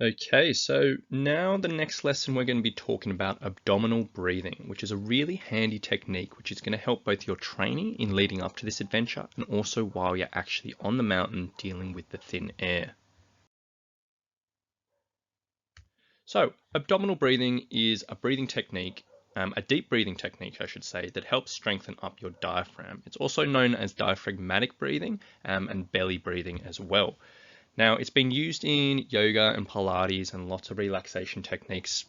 Okay, so now the next lesson we're going to be talking about abdominal breathing, which is a really handy technique which is going to help both your training in leading up to this adventure and also while you're actually on the mountain dealing with the thin air. So, abdominal breathing is a breathing technique, a deep breathing technique, I should say, that helps strengthen up your diaphragm. It's also known as diaphragmatic breathing and belly breathing as well. Now, it's been used in yoga and Pilates and lots of relaxation techniques,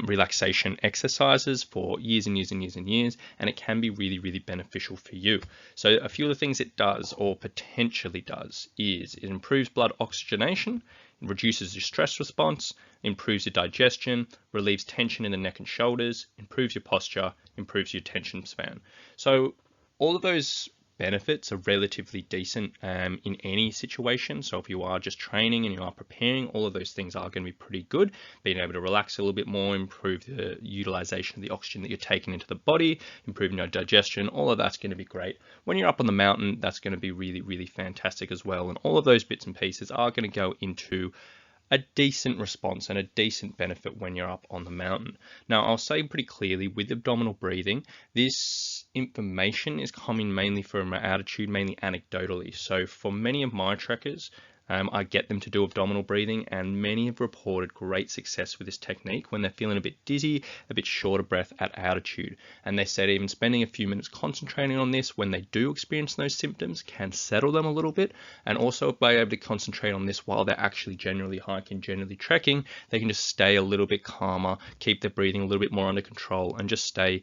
relaxation exercises for years and years and years and years, and it can be really, really beneficial for you. So a few of the things it does or potentially does is it improves blood oxygenation, it reduces your stress response, improves your digestion, relieves tension in the neck and shoulders, improves your posture, improves your attention span. So all of those benefits are relatively decent in any situation. So if you are just training and you are preparing, all of those things are going to be pretty good. Being able to relax a little bit more, improve the utilization of the oxygen that you're taking into the body, improving your digestion, all of that's going to be great. When you're up on the mountain, that's going to be really, really fantastic as well. And all of those bits and pieces are going to go into a decent response and a decent benefit when you're up on the mountain. Now, I'll say pretty clearly with abdominal breathing, this information is coming mainly from my altitude, mainly anecdotally. So for many of my trekkers, I get them to do abdominal breathing, and many have reported great success with this technique when they're feeling a bit dizzy, a bit short of breath at altitude. And they said even spending a few minutes concentrating on this when they do experience those symptoms can settle them a little bit, and also by able to concentrate on this while they're actually generally hiking, generally trekking, they can just stay a little bit calmer, keep their breathing a little bit more under control, and just stay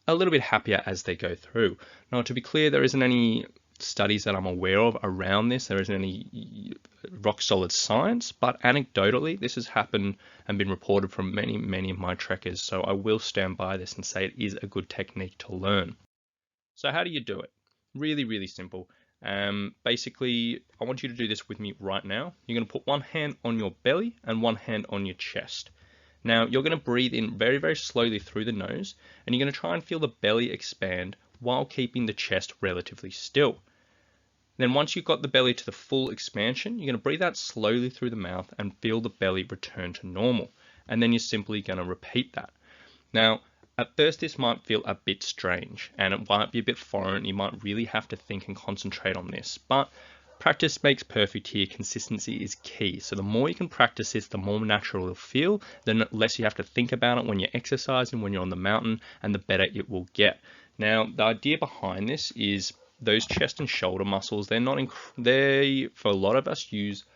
a little bit happier as they go through. Now, to be clear, there isn't any studies that I'm aware of around this. There isn't any rock solid science, but anecdotally, this has happened and been reported from many, many of my trekkers. So I will stand by this and say it is a good technique to learn. So how do you do it? Really, really simple. Basically, I want you to do this with me right now. You're going to put one hand on your belly and one hand on your chest. Now, you're going to breathe in very, very slowly through the nose, and you're going to try and feel the belly expand while keeping the chest relatively still. Then once you've got the belly to the full expansion, you're going to breathe out slowly through the mouth and feel the belly return to normal. And then you're simply going to repeat that. Now, at first this might feel a bit strange and it might be a bit foreign. You might really have to think and concentrate on this, but practice makes perfect here. Consistency is key. So the more you can practice this, the more natural it'll feel, the less you have to think about it when you're exercising, when you're on the mountain, and the better it will get. Now, the idea behind this is those chest and shoulder muscles, they for a lot of us use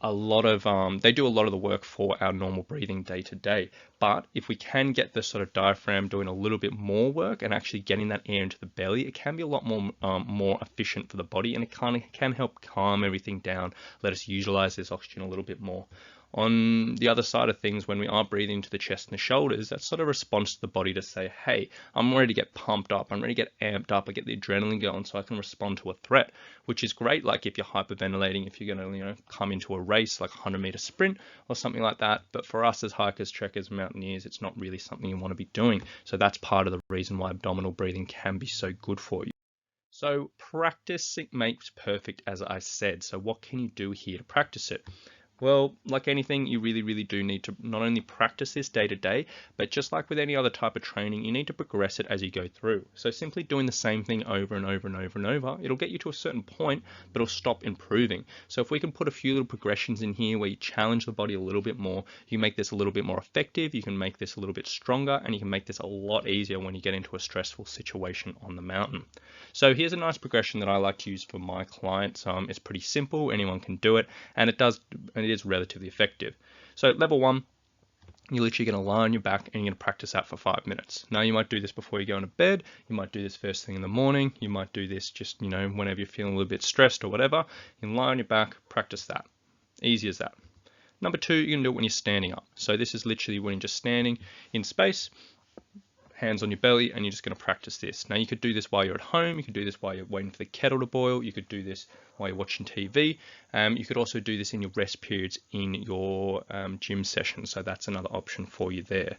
a lot of they do a lot of the work for our normal breathing day to day. But if we can get the sort of diaphragm doing a little bit more work and actually getting that air into the belly, it can be a lot more efficient for the body, and it kind of can help calm everything down, let us utilize this oxygen a little bit more. On the other side of things, when we are breathing into the chest and the shoulders, that sort of response to the body to say, hey, I'm ready to get pumped up, I'm ready to get amped up, I get the adrenaline going so I can respond to a threat, which is great. Like if you're hyperventilating, if you're going to, come into a race, like a 100-meter sprint or something like that. But for us as hikers, trekkers, mountaineers, it's not really something you want to be doing. So that's part of the reason why abdominal breathing can be so good for you. So practice makes perfect, as I said. So what can you do here to practice it? Well, like anything, you really, really do need to not only practice this day to day, but just like with any other type of training, you need to progress it as you go through. So simply doing the same thing over and over and over and over, it'll get you to a certain point, but it'll stop improving. So if we can put a few little progressions in here where you challenge the body a little bit more, you make this a little bit more effective, you can make this a little bit stronger, and you can make this a lot easier when you get into a stressful situation on the mountain. So here's a nice progression that I like to use for my clients. It's pretty simple, anyone can do it, and it is relatively effective. So level one, you're literally going to lie on your back and you're going to practice that for 5 minutes. Now you might do this before you go into bed, you might do this first thing in the morning, you might do this just, whenever you're feeling a little bit stressed or whatever. You can lie on your back, practice that. Easy as that. Number two, you can do it when you're standing up. So this is literally when you're just standing in space, hands on your belly, and you're just going to practice this. Now you could do this while you're at home, you could do this while you're waiting for the kettle to boil, you could do this while you're watching TV. You could also do this in your rest periods in your gym session, so that's another option for you there.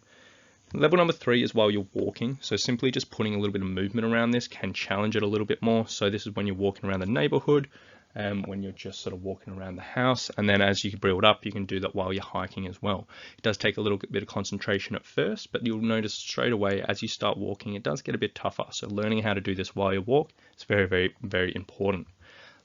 Level number three is while you're walking. So simply just putting a little bit of movement around this can challenge it a little bit more. So this is when you're walking around the neighborhood, when you're just sort of walking around the house. And then as you build up, you can do that while you're hiking as well. It does take a little bit of concentration at first, but you'll notice straight away as you start walking, it does get a bit tougher. So learning how to do this while you walk is very, very, very important.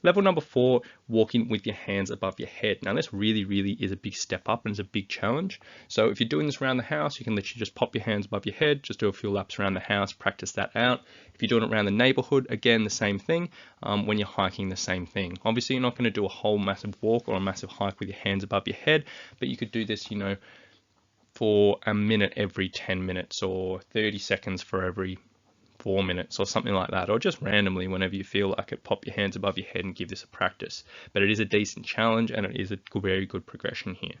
Level number 4, walking with your hands above your head. Now this really, really is a big step up and it's a big challenge. So if you're doing this around the house, you can literally just pop your hands above your head, just do a few laps around the house, practice that out. If you're doing it around the neighborhood, again, the same thing. When you're hiking, the same thing. Obviously, you're not going to do a whole massive walk or a massive hike with your hands above your head, but you could do this, you know, for a minute every 10 minutes or 30 seconds for every 4 minutes or something like that, or just randomly whenever you feel like it, pop your hands above your head and give this a practice. But it is a decent challenge and it is a very good progression here.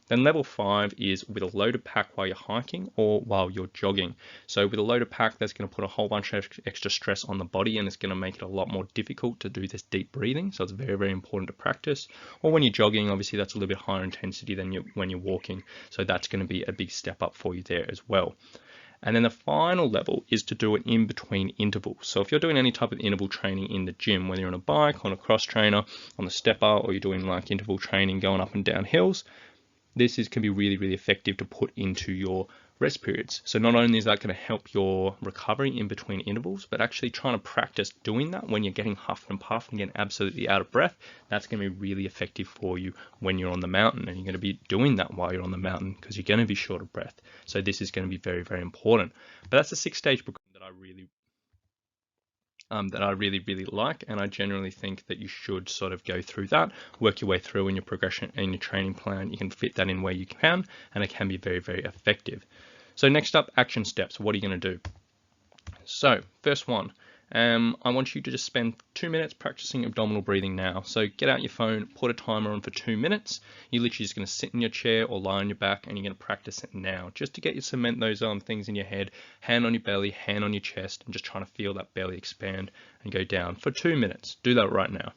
Then level 5 is with a loaded pack while you're hiking or while you're jogging. So with a loaded pack, that's going to put a whole bunch of extra stress on the body and it's going to make it a lot more difficult to do this deep breathing. So it's very, very important to practice. Or when you're jogging, obviously that's a little bit higher intensity than when you're walking. So that's going to be a big step up for you there as well. And then the final level is to do it in between intervals. So if you're doing any type of interval training in the gym, whether you're on a bike, on a cross trainer, on the stepper, or you're doing like interval training going up and down hills, this can be really, really effective to put into your rest periods. So not only is that going to help your recovery in between intervals, but actually trying to practice doing that when you're getting huff and puff and getting absolutely out of breath, that's going to be really effective for you when you're on the mountain. And you're going to be doing that while you're on the mountain because you're going to be short of breath. So this is going to be very, very important. But that's a 6-stage program that I really, really like, and I generally think that you should sort of go through that, work your way through in your progression and your training plan. You can fit that in where you can, and it can be very, very effective. So next up, action steps. What are you going to do? So first one, I want you to just spend 2 minutes practicing abdominal breathing now. So get out your phone, put a timer on for 2 minutes. You're literally just going to sit in your chair or lie on your back and you're going to practice it now just to get you cement those things in your head, hand on your belly, hand on your chest, and just trying to feel that belly expand and go down for 2 minutes. Do that right now.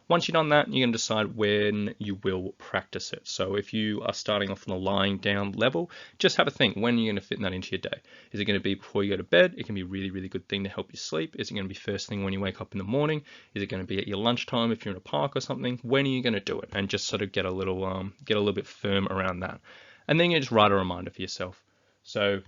Once you've done that, you're going to decide when you will practice it. So if you are starting off on the lying down level, just have a think, when are you going to fit that into your day? Is it going to be before you go to bed? It can be a really, really good thing to help you sleep. Is it going to be first thing when you wake up in the morning? Is it going to be at your lunchtime if you're in a park or something? When are you going to do it? And just sort of get a little bit firm around that. And then you just write a reminder for yourself. So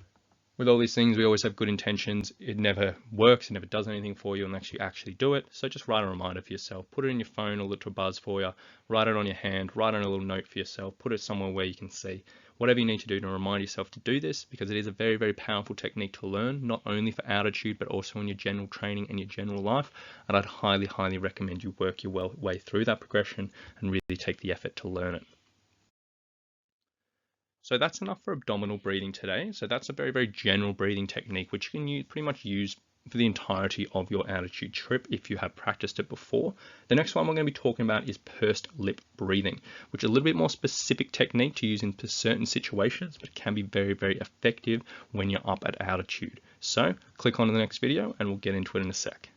with all these things, we always have good intentions. It never works, it never does anything for you unless you actually do it. So just write a reminder for yourself. Put it in your phone, a little buzz for you. Write it on your hand, write on a little note for yourself. Put it somewhere where you can see. Whatever you need to do to remind yourself to do this, because it is a very, very powerful technique to learn, not only for altitude, but also in your general training and your general life. And I'd highly, highly recommend you work your way through that progression and really take the effort to learn it. So that's enough for abdominal breathing today. So that's a very, very general breathing technique, which you can pretty much use for the entirety of your altitude trip if you have practiced it before. The next one we're going to be talking about is pursed lip breathing, which is a little bit more specific technique to use in certain situations, but it can be very, very effective when you're up at altitude. So click on to the next video and we'll get into it in a sec.